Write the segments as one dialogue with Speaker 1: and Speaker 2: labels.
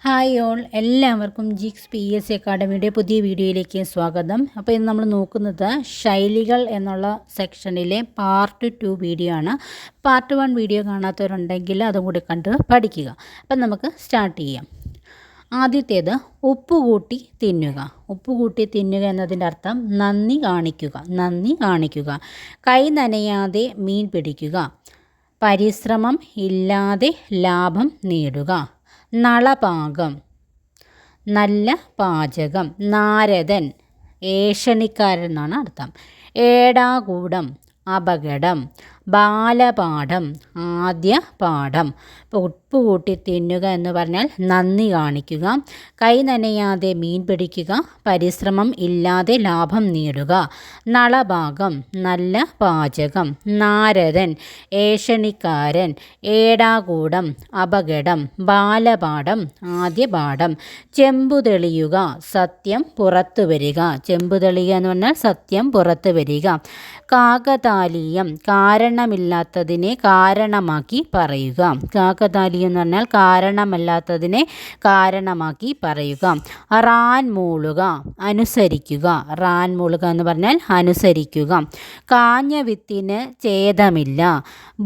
Speaker 1: Hi all, എല്ലാവർക്കും ജിക്സ് PSC അക്കാഡമിയുടെ പുതിയ വീഡിയോയിലേക്ക് സ്വാഗതം. അപ്പോൾ ഇന്ന് നമ്മൾ നോക്കുന്നത് ശൈലികൾ എന്നുള്ള സെക്ഷനിലെ പാർട്ട് 2 വീഡിയോ ആണ്. പാർട്ട് 1 വീഡിയോ കാണാത്തവരുണ്ടെങ്കിൽ അതും കൂടി കണ്ട് പഠിക്കുക. അപ്പം നമുക്ക് സ്റ്റാർട്ട് ചെയ്യാം. ആദ്യത്തേത് ഉപ്പുകൂട്ടി തിന്നുക. ഉപ്പുകൂട്ടി തിന്നുക എന്നതിൻ്റെ അർത്ഥം നന്ദി കാണിക്കുക. കൈ നനയാതെ മീൻ പിടിക്കുക. പരിശ്രമം ഇല്ലാതെ ലാഭം നേടുക. നളപാകം, നല്ല പാചകം. നാരദൻ, ഏഷണിക്കാരൻ എന്നാണ് അർത്ഥം. ഏടാകൂടം, അപകടം. ബാലപാഠം, ആദ്യ പാഠം. ഇപ്പോൾ ഉപ്പുകൂട്ടി തിന്നുക എന്ന് പറഞ്ഞാൽ നന്ദി കാണിക്കുക. കൈ നനയാതെ മീൻ പിടിക്കുക. പരിശ്രമം ഇല്ലാതെ ലാഭം നേടുക. നളഭാഗം, നല്ല പാചകം. നാരദൻ, ഏഷണിക്കാരൻ. ഏടാകൂടം, അപകടം. ബാലപാഠം, ആദ്യ പാഠം. ചെമ്പു തെളിയുക, സത്യം പുറത്തു വരിക. ചെമ്പു തെളിയുക എന്ന് പറഞ്ഞാൽ സത്യം പുറത്തു വരിക. കാകതാലീയം, കാരണമില്ലാത്തതിനെ കാരണമാക്കി പറയുക. കാകതാലീയം എന്ന് പറഞ്ഞാൽ കാരണമല്ലാത്തതിനെ കാരണമാക്കി പറയുക. റാൻ മൂളുക, അനുസരിക്കുക. റാൻ മൂളുക എന്ന് പറഞ്ഞാൽ അനുസരിക്കുക. കാഞ്ഞ വിത്തിന് ഛേദമില്ല.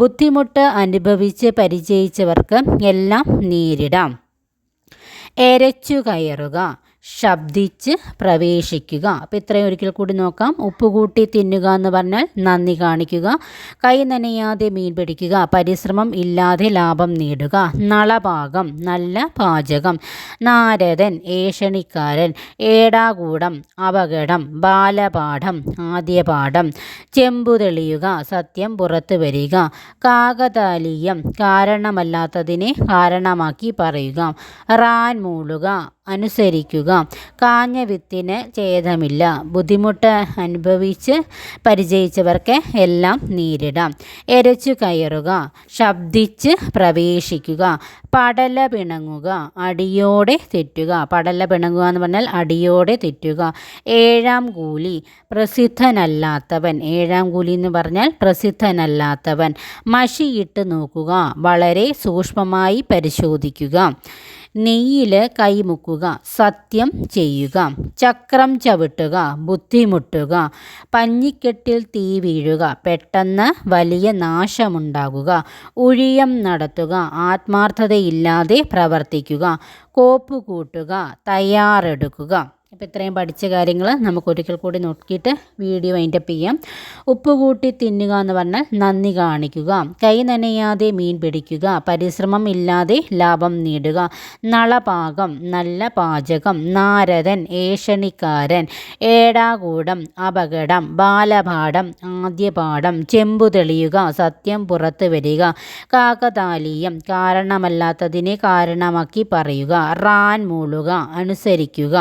Speaker 1: ബുദ്ധിമുട്ട് അനുഭവിച്ച് പരിചയിച്ചവർക്ക് എല്ലാം നേരിടാം. എരച്ചു കയറുക, ശബ്ദിച്ച് പ്രവേശിക്കുക. അപ്പോൾ ഇത്രയും ഒരിക്കൽ കൂടി നോക്കാം. ഉപ്പുകൂട്ടി തിന്നുക എന്ന് പറഞ്ഞാൽ നന്ദി കാണിക്കുക. കൈ നനയാതെ മീൻ പിടിക്കുക. പരിശ്രമം ഇല്ലാതെ ലാഭം നേടുക. നളഭാഗം, നല്ല പാചകം. നാരദൻ, ഏഷണിക്കാരൻ. ഏടാകൂടം, അപകടം. ബാലപാഠം, ആദ്യ പാഠം. ചെമ്പു തെളിയുക, സത്യം പുറത്തു വരിക. കാകതാലീയം, കാരണമല്ലാത്തതിനെ കാരണമാക്കി പറയുക. റാൻ മൂളുക, അനുസരിക്കുക. കാഞ്ഞ വിത്തിന് ഛേദമില്ല. ബുദ്ധിമുട്ട് അനുഭവിച്ച് പരിചയിച്ചവർക്ക് എല്ലാം നേരിടാം. എരച്ചു കയറുക, ശബ്ദിച്ച് പ്രവേശിക്കുക. പടല പിണങ്ങുക, അടിയോടെ തെറ്റുക. പടല പിണങ്ങുക എന്ന് പറഞ്ഞാൽ അടിയോടെ തെറ്റുക. ഏഴാം കൂലി, പ്രസിദ്ധനല്ലാത്തവൻ. ഏഴാം കൂലി എന്ന് പറഞ്ഞാൽ പ്രസിദ്ധനല്ലാത്തവൻ. മഷിയിട്ട് നോക്കുക, വളരെ സൂക്ഷ്മമായി പരിശോധിക്കുക. നെയ്യിൽ കൈമുക്കുക, സത്യം ചെയ്യുക. ചക്രം ചവിട്ടുക, ബുദ്ധിമുട്ടുക. പഞ്ഞിക്കെട്ടിൽ തീ വീഴുക, പെട്ടെന്ന് വലിയ നാശമുണ്ടാകുക. ഉഴിയം നടത്തുക, ആത്മാർത്ഥതയില്ലാതെ പ്രവർത്തിക്കുക. കോപ്പ് കൂട്ടുക, തയ്യാറെടുക്കുക. അപ്പോൾ ഇത്രയും പഠിച്ച കാര്യങ്ങൾ നമുക്ക് ഒരിക്കൽ കൂടി നോക്കിയിട്ട് വീഡിയോ വൈൻഡപ്പ് ചെയ്യാം. ഉപ്പുകൂട്ടി തിന്നുക എന്ന് പറഞ്ഞാൽ നന്ദി കാണിക്കുക. കൈ നനയാതെ മീൻ പിടിക്കുക. പരിശ്രമം ഇല്ലാതെ ലാഭം നേടുക. നളപാകം, നല്ല പാചകം. നാരദൻ, ഏഷണിക്കാരൻ. ഏടാകൂടം, അപകടം. ബാലപാഠം, ആദ്യ പാഠം. ചെമ്പു തെളിയുക, സത്യം പുറത്തു വരിക. കാകതാലീയം, കാരണമല്ലാത്തതിനെ കാരണമാക്കി പറയുക. റാൻ മൂളുക, അനുസരിക്കുക.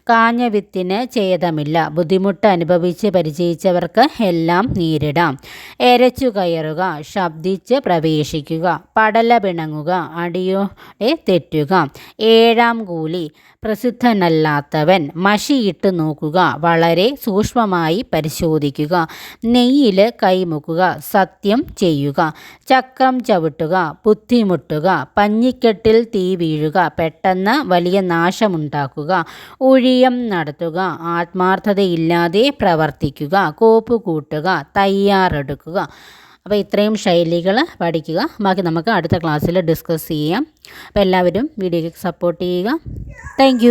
Speaker 1: കാഞ്ഞ വിത്തിന് ഛേദമില്ല. ബുദ്ധിമുട്ട് അനുഭവിച്ച് പരിചയിച്ചവർക്ക് എല്ലാം നേരിടാം. എരച്ചു കയറുക, ശബ്ദിച്ച് പ്രവേശിക്കുക. പടല പിണങ്ങുക, അടിയോടെ തെറ്റുക. ഏഴാം കൂലി, പ്രസിദ്ധനല്ലാത്തവൻ. മഷിയിട്ട് നോക്കുക, വളരെ സൂക്ഷ്മമായി പരിശോധിക്കുക. നെയ്യിൽ കൈമുക്കുക, സത്യം ചെയ്യുക. ചക്രം ചവിട്ടുക, ബുദ്ധിമുട്ടുക. പഞ്ഞിക്കെട്ടിൽ തീ വീഴുക, പെട്ടെന്ന് വലിയ നാശമുണ്ടാക്കുക. ഉഴിയം നടത്തുക, ആത്മാർത്ഥതയില്ലാതെ പ്രവർത്തിക്കുക. കോപ്പ് കൂട്ടുക, തയ്യാറെടുക്കുക. അപ്പോൾ ഇത്രയും ശൈലികൾ പഠിക്കുക. ബാക്കി നമുക്ക് അടുത്ത ക്ലാസ്സിൽ ഡിസ്കസ് ചെയ്യാം. അപ്പോൾ എല്ലാവരും വീഡിയോയ്ക്ക് സപ്പോർട്ട് ചെയ്യുക. താങ്ക്